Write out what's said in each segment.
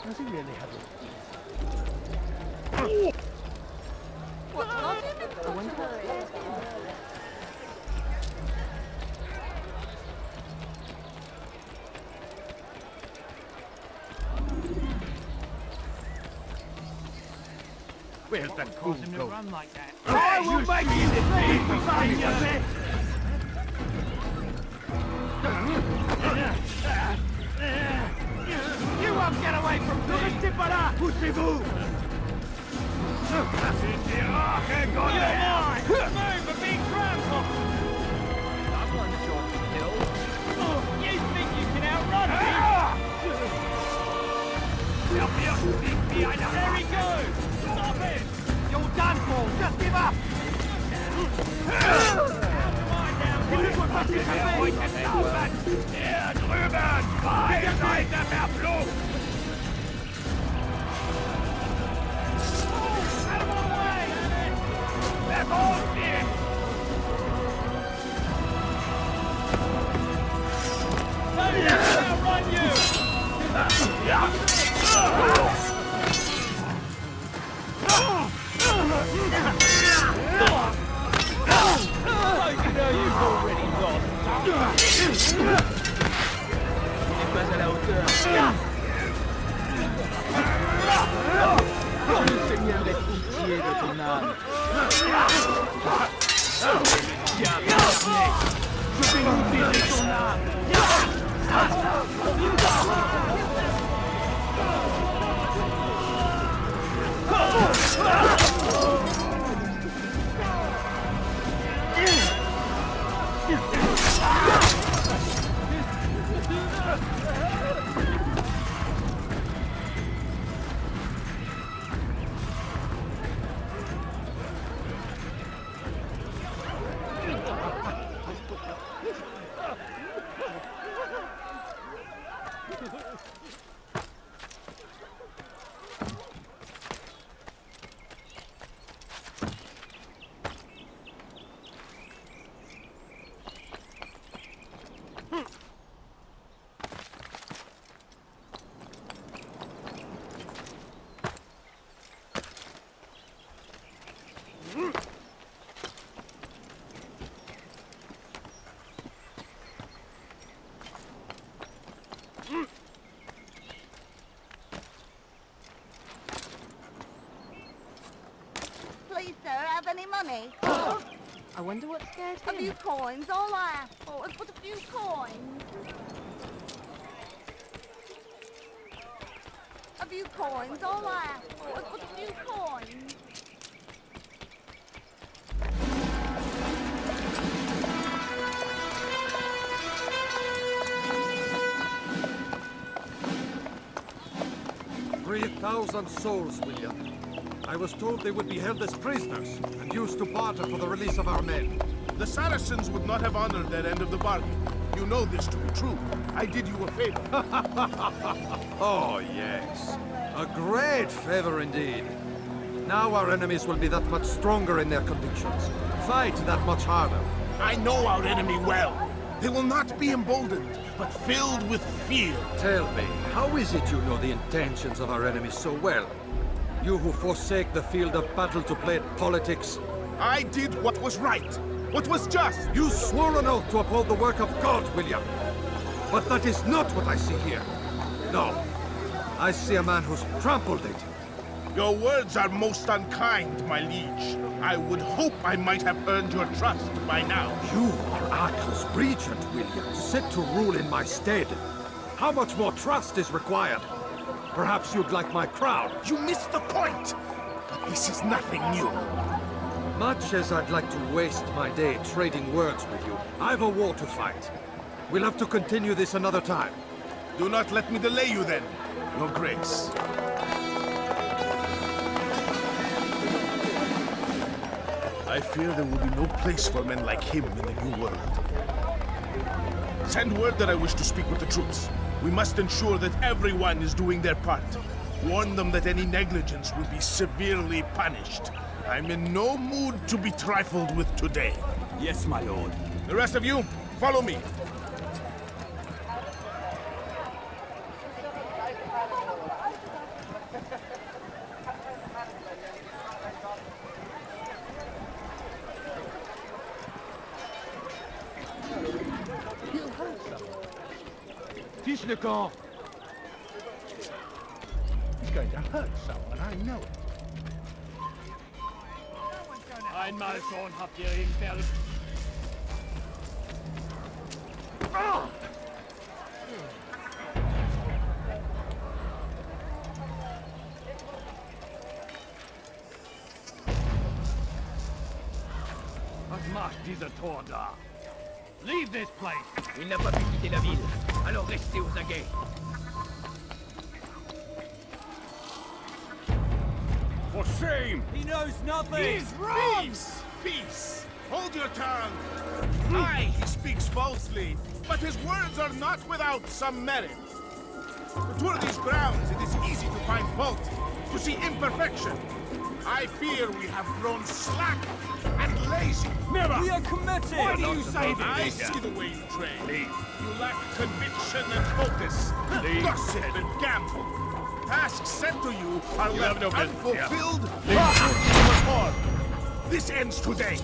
Does he really have it? What did I do with the Where's that fool go? Run like that. I will make you pay for something, you bitch! You won't get away from me! Poussez-vous! You're mine! Move for being trampled! Someone shot to kill. You think you can outrun me? Help me up! Sneak behind the There he goes! Stop it! You're done for! Just give up! Mine now, Was ist heute sauber? Der drüben! Zwei Seiten mehr Blut! out of my way! Wer kommt nicht? Nobody can outrun you! Don't you know you've already lost? n'est pas à la hauteur. Le Seigneur ait pitié de ton âme. Je vais libérer ton âme. Please, sir, have any money? I wonder what scared A him. few coins, all I ask for is but a few coins. A few coins, all I ask for is but a few coins. "3,000 souls, William. I was told they would be held as prisoners and used to barter for the release of our men. The Saracens would not have honored their end of the bargain. You know this to be true. I did you a favor. Oh, yes. A great favor indeed. Now our enemies will be that much stronger in their convictions. Fight that much harder. I know our enemy well. They will not be emboldened, but filled with fear. Tell me, how is it you know the intentions of our enemies so well? You who forsake the field of battle to play at politics. I did what was right, what was just. You swore an oath to uphold the work of God, William. But that is not what I see here. No. I see a man who's trampled it. Your words are most unkind, my liege. I would hope I might have earned your trust by now. You are Arkell's regent, William, set to rule in my stead. How much more trust is required? Perhaps you'd like my crown. You missed the point! But this is nothing new. Much as I'd like to waste my day trading words with you, I've a war to fight. We'll have to continue this another time. Do not let me delay you then, Your Grace. I fear there will be no place for men like him in the New World. Send word that I wish to speak with the troops. We must ensure that everyone is doing their part. Warn them that any negligence will be severely punished. I'm in no mood to be trifled with today. Yes, my lord. The rest of you, follow me. Fiche le camp. He's going to hurt someone, I know it. Einmal schon habt ihr ihn verletzt. Was macht dieser Tor da? Leave this place! Il n'a pas pu quitter la ville, alors restez aux aguets. For shame! He knows nothing! He's wrong! Peace! Peace! Hold your tongue! Aye, he speaks falsely, but his words are not without some merit. To tour these grounds, it is easy to find fault, to see imperfection. I fear we have grown slack and lazy. Never! We are committed! Why do you say this? I see the way you train. Leave. You lack conviction and focus. Leave. Gossip and gamble. Tasks sent to you are You left have no business here. unfulfilled. Perform. This ends today.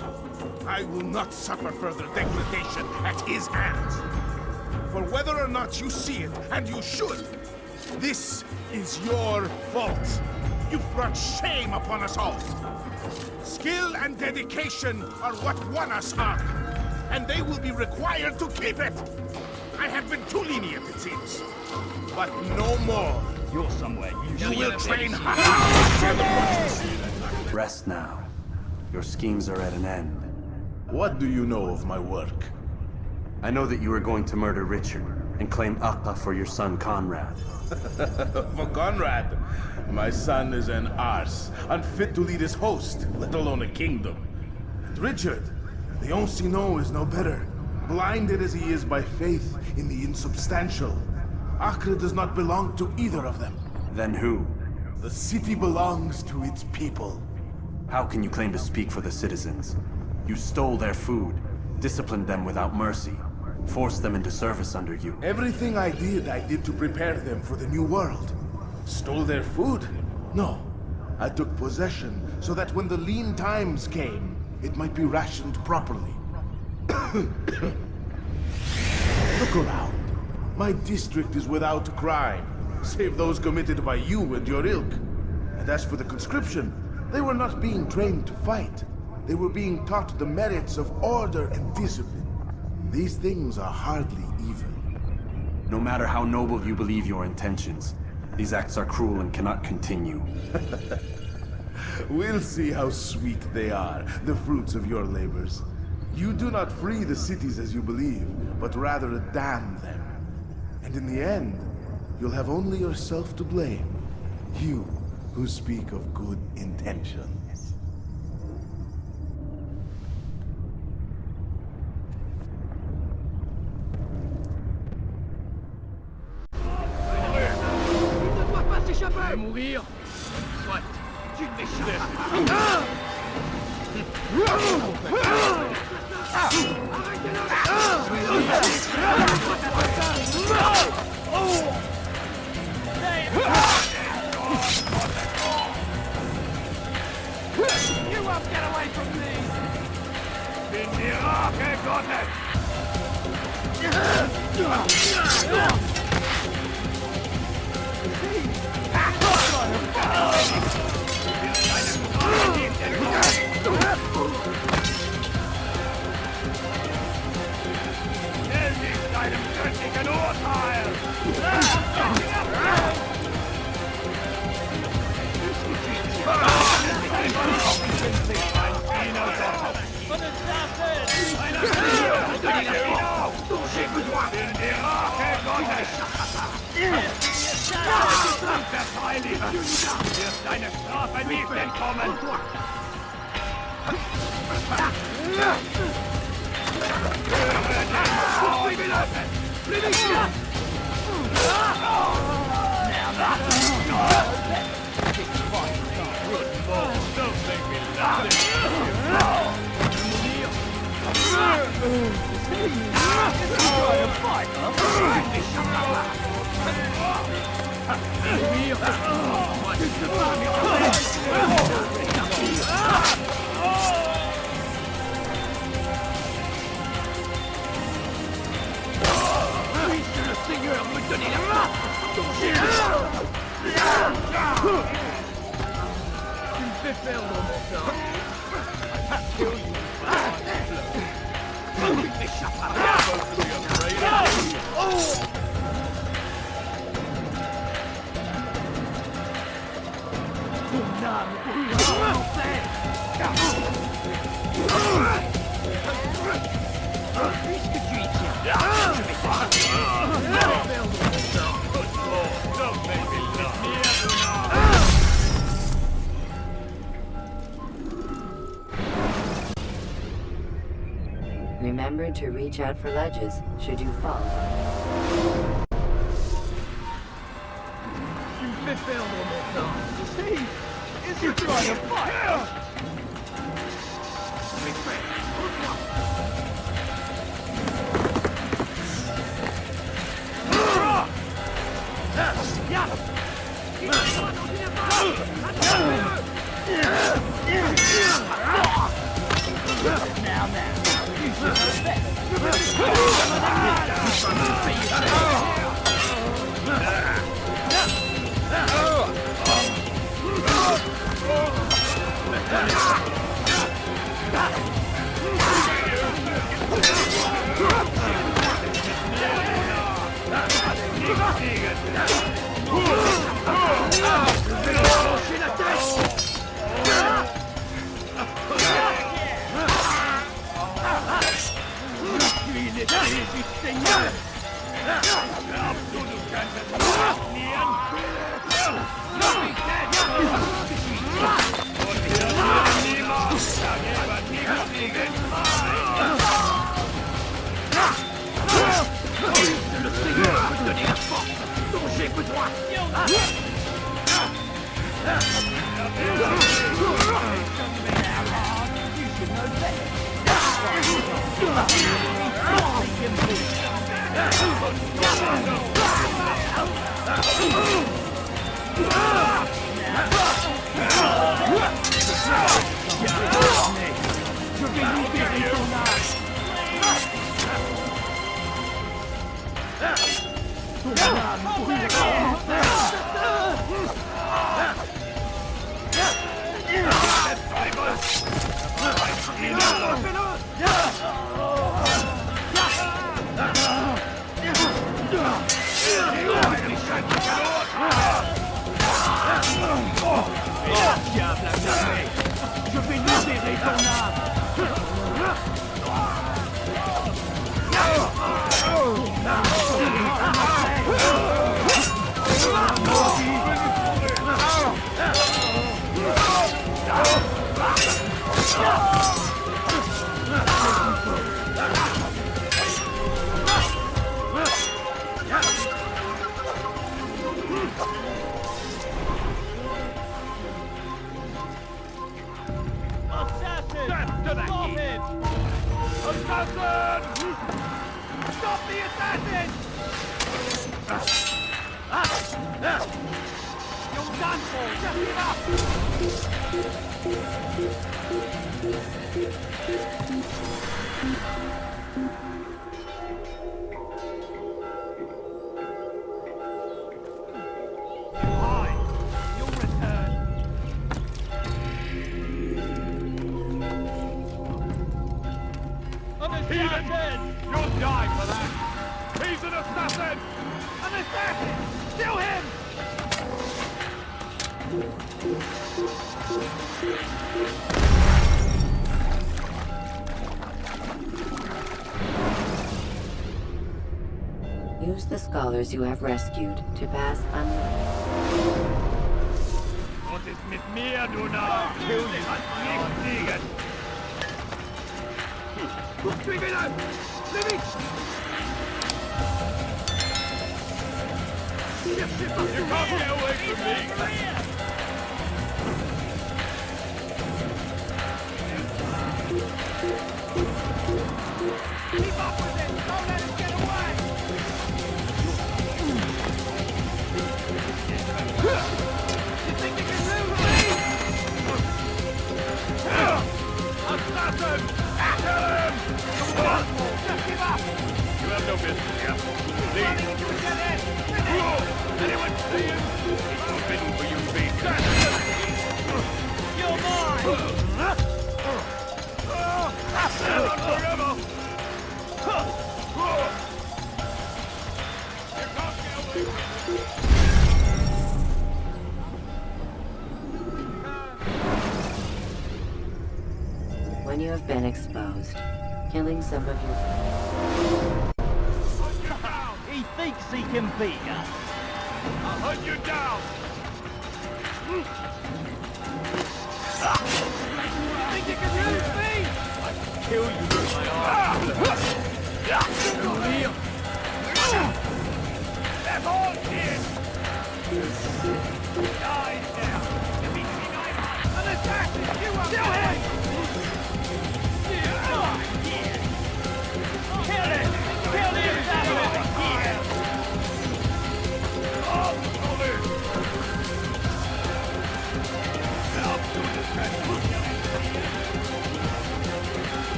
I will not suffer further degradation at his hands. For whether or not you see it, and you should, this is your fault. You've brought shame upon us all. Skill and dedication are what won us Ark, and they will be required to keep it. I have been too lenient, it seems. But no more. You're somewhere. You will train hard. Rest now. Your schemes are at an end. What do you know of my work? I know that you are going to murder Richard and claim Akka for your son Conrad. For Conrad, my son is an arse, unfit to lead his host, let alone a kingdom. And Richard, the Oncino is no better, blinded as he is by faith in the insubstantial. Acre does not belong to either of them. Then who? The city belongs to its people. How can you claim to speak for the citizens? You stole their food, disciplined them without mercy, forced them into service under you. Everything I did to prepare them for the new world. Stole their food? No. I took possession so that when the lean times came, it might be rationed properly. Look around. My district is without crime, save those committed by you and your ilk. And as for the conscription, they were not being trained to fight. They were being taught the merits of order and discipline. These things are hardly evil. No matter how noble you believe your intentions, these acts are cruel and cannot continue. We'll see how sweet they are, the fruits of your labors. You do not free the cities as you believe, but rather damn them. And in the end, you'll have only yourself to blame. You who speak of good intentions. Mourir? Soit. Tu m'échappes. You won't get away from me! Bin die Rache Gottes! Stell dich deinem göttlichen Urteil! In die Rache Gottes! Verteidiger! Wirst deine Strafe nicht entkommen! Don't make me laugh! We should have seen your vouloir me donner la main. Tu me fais perdre mon temps. Tu n'échapperas rien. Ton âme brûlera en enfer. Puisque tu y tiens, je vais te Remember to reach out for ledges should you fall. Tu me fais perdre mon temps. Hey, is you trying to fight? Je vais libérer ton âme. Assassin! Stop the assassin! You're done for! Just give up! Hide! You'll return! You'll die for that! He's an assassin! An assassin! Kill him! Use the scholars you have rescued to pass unnoticed. Was ist mit mir, du Narr? Kill you! Nicht fliegen! Poursuivez-le! Plus vite! Cherchez pas! You can't get away from me! Keep up with it! Don't let him get away! You think you can move me? Assassin! Kill him! Just give up! You have no business here. Anyone see him? It's forbidden for you to be. You're mine! Not forever! You can't get away! When you have been exposed, killing some of your... He thinks he can beat us. I'll hunt you down! Think you can use me? I can kill you with my arms. They're all dead! Die now! An assassin! You are kill him! Kill him! Kill the assassin!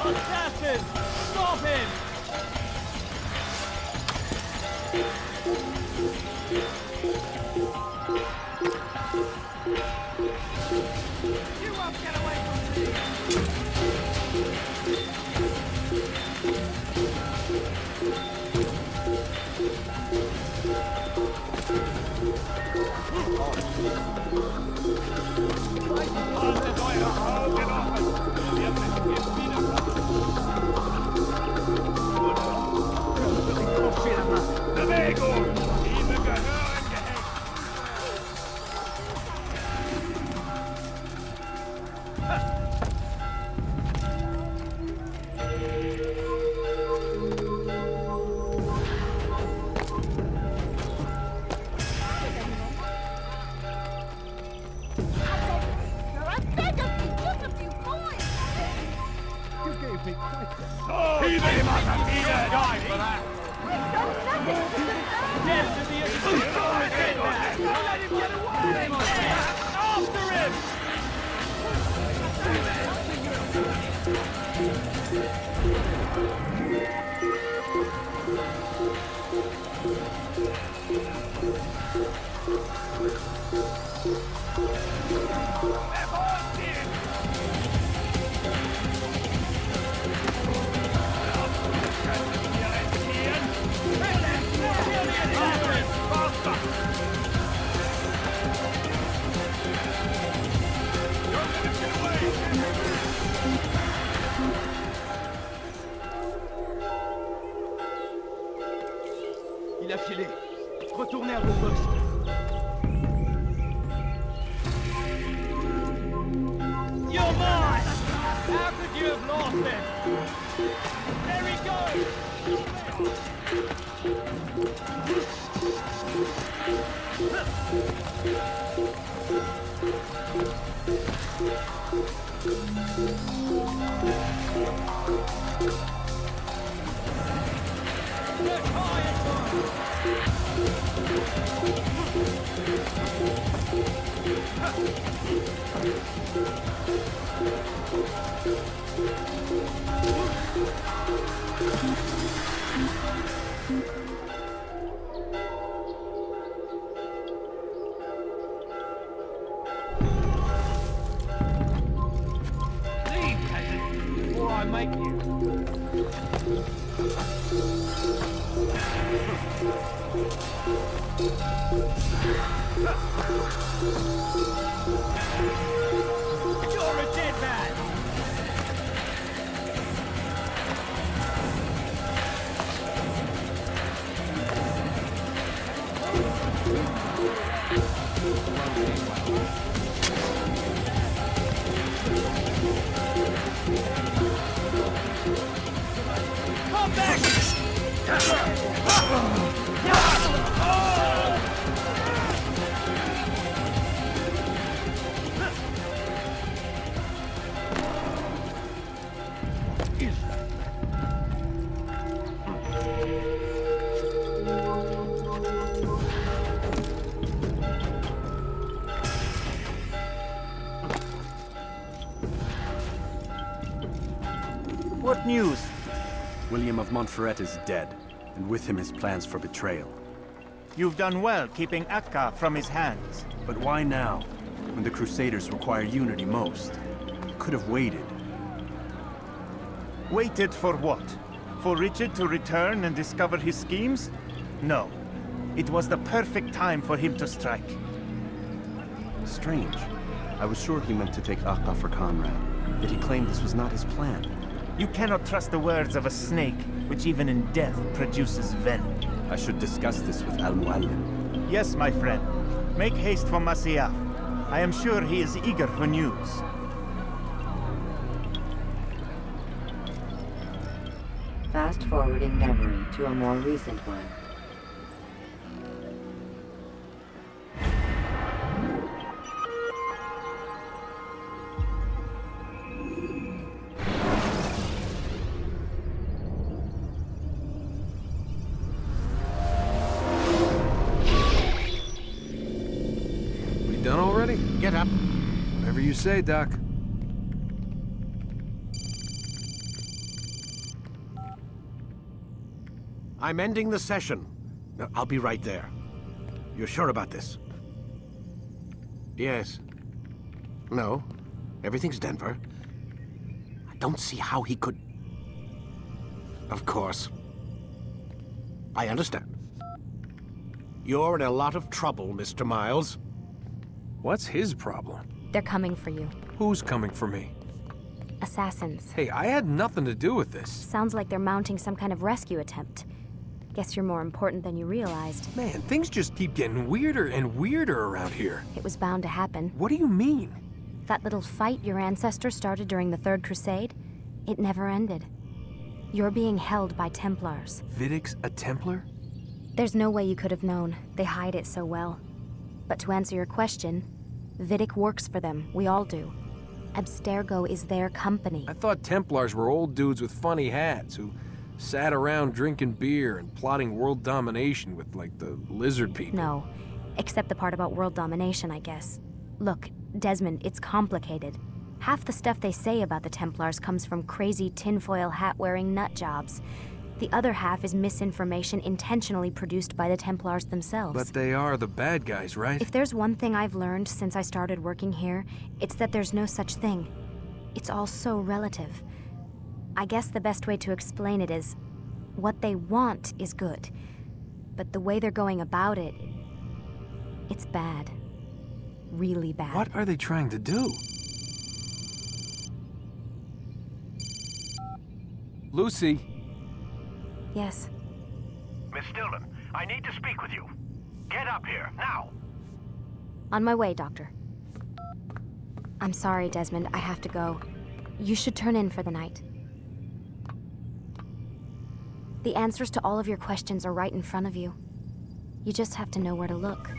Assassin! Stop him! You won't get away from me! Il a filé. Retournez à vos postes. You're mine! How could you have lost him? There he goes! Get high and leave, peasant, before I make you. You're a dead man! Come back! What news? William of Montferrat is dead, and with him his plans for betrayal. You've done well keeping Akka from his hands. But why now, when the Crusaders require unity most? You could have waited. Waited for what? For Richard to return and discover his schemes? No. It was the perfect time for him to strike. Strange. I was sure he meant to take Akka for Conrad, yet he claimed this was not his plan. You cannot trust the words of a snake, which even in death produces venom. I should discuss this with Al-Muallim. Yes, my friend. Make haste for Masyaf. I am sure he is eager for news. Fast forwarding memory to a more recent one. We done already? Get up. Whatever you say, Doc. I'm ending the session. I'll be right there. You're sure about this? Yes. No. Everything's Denver. I don't see how he could... Of course. I understand. You're in a lot of trouble, Mr. Miles. What's his problem? They're coming for you. Who's coming for me? Assassins. Hey, I had nothing to do with this. Sounds like they're mounting some kind of rescue attempt. Guess you're more important than you realized. Man, things just keep getting weirder and weirder around here. It was bound to happen. What do you mean? That little fight your ancestors started during the Third Crusade, it never ended. You're being held by Templars. Vidic's a Templar? There's no way you could have known. They hide it so well. But to answer your question, Vidic works for them. We all do. Abstergo is their company. I thought Templars were old dudes with funny hats who sat around drinking beer and plotting world domination with, like, the lizard people. No, except the part about world domination, I guess. Look, Desmond, it's complicated. Half the stuff they say about the Templars comes from crazy tinfoil hat-wearing nut jobs. The other half is misinformation intentionally produced by the Templars themselves. But they are the bad guys, right? If there's one thing I've learned since I started working here, it's that there's no such thing. It's all so relative. I guess the best way to explain it is, what they want is good. But the way they're going about it, it's bad. Really bad. What are they trying to do? Lucy? Yes. Miss Stillman, I need to speak with you. Get up here, now! On my way, Doctor. I'm sorry, Desmond. I have to go. You should turn in for the night. The answers to all of your questions are right in front of you. You just have to know where to look.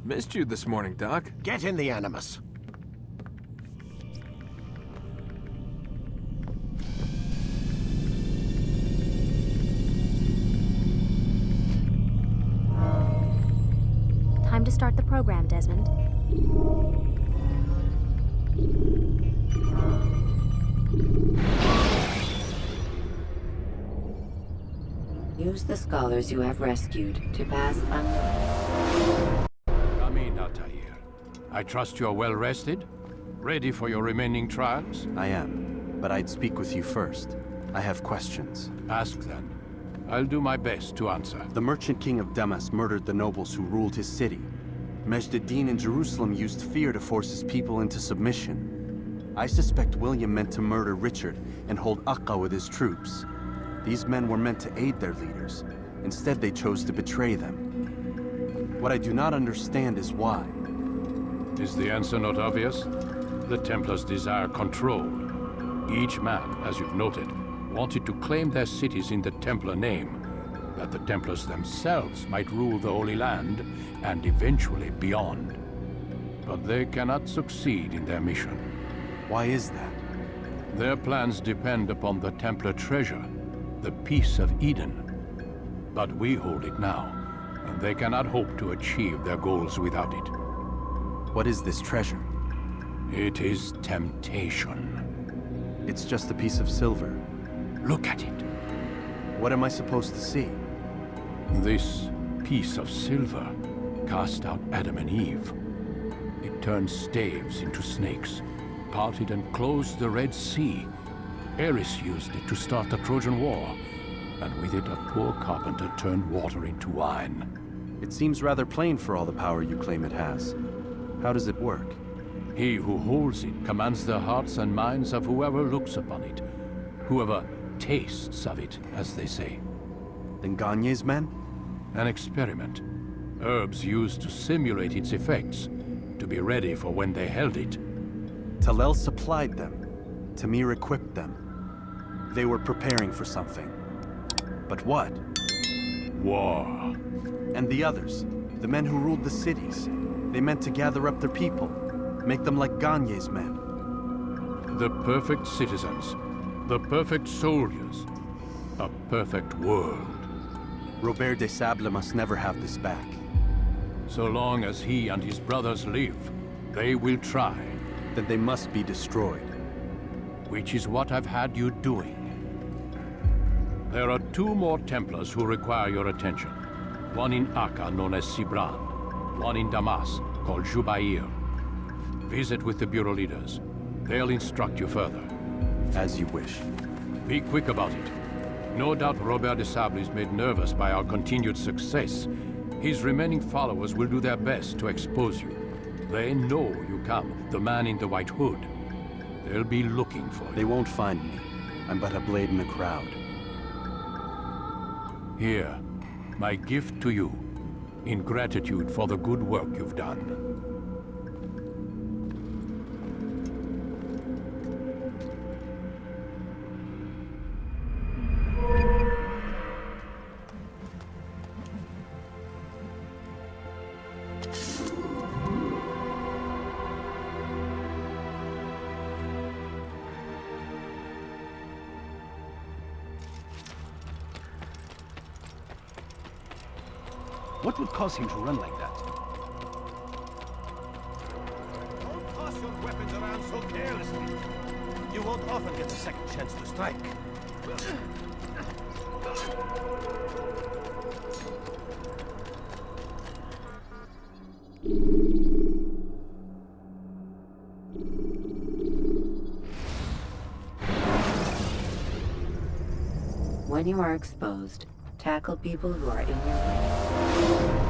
Missed you this morning, Doc. Get in the Animus. Time to start the program, Desmond. Use the scholars you have rescued to pass unnoticed. Come I trust you're well rested? Ready for your remaining trials? I am, but I'd speak with you first. I have questions. Ask then. I'll do my best to answer. The merchant king of Damas murdered the nobles who ruled his city. Majd-ad-Din in Jerusalem used fear to force his people into submission. I suspect William meant to murder Richard and hold Akka with his troops. These men were meant to aid their leaders. Instead, they chose to betray them. What I do not understand is why. Is the answer not obvious? The Templars desire control. Each man, as you've noted, wanted to claim their cities in the Templar name, that the Templars themselves might rule the Holy Land and eventually beyond. But they cannot succeed in their mission. Why is that? Their plans depend upon the Templar treasure, the Peace of Eden. But we hold it now, and they cannot hope to achieve their goals without it. What is this treasure? It is temptation. It's just a piece of silver. Look at it. What am I supposed to see? This piece of silver cast out Adam and Eve. It turned staves into snakes, parted and closed the Red Sea. Ares used it to start the Trojan War, and with it a poor carpenter turned water into wine. It seems rather plain for all the power you claim it has. How does it work? He who holds it commands the hearts and minds of whoever looks upon it, whoever tastes of it, as they say. Then Gagne's men? An experiment. Herbs used to simulate its effects, to be ready for when they held it. Talel supplied them. Tamir equipped them. They were preparing for something. But what? War. And the others, the men who ruled the cities, they meant to gather up their people, make them like Gagne's men. The perfect citizens, the perfect soldiers, a perfect world. Robert de Sable must never have this back. So long as he and his brothers live, they will try. Then they must be destroyed. Which is what I've had you doing. There are 2 more Templars who require your attention. One in Akka, known as Sibran. One in Damas, called Jubair. Visit with the Bureau leaders. They'll instruct you further. As you wish. Be quick about it. No doubt Robert de Sable is made nervous by our continued success. His remaining followers will do their best to expose you. They know you come, the man in the white hood. They'll be looking for you. They won't find me. I'm but a blade in the crowd. Here, my gift to you, in gratitude for the good work you've done. What would cause him to run like that? Don't toss your weapons around so carelessly. You won't often get a second chance to strike. When you are exposed, tackle people who are in your way.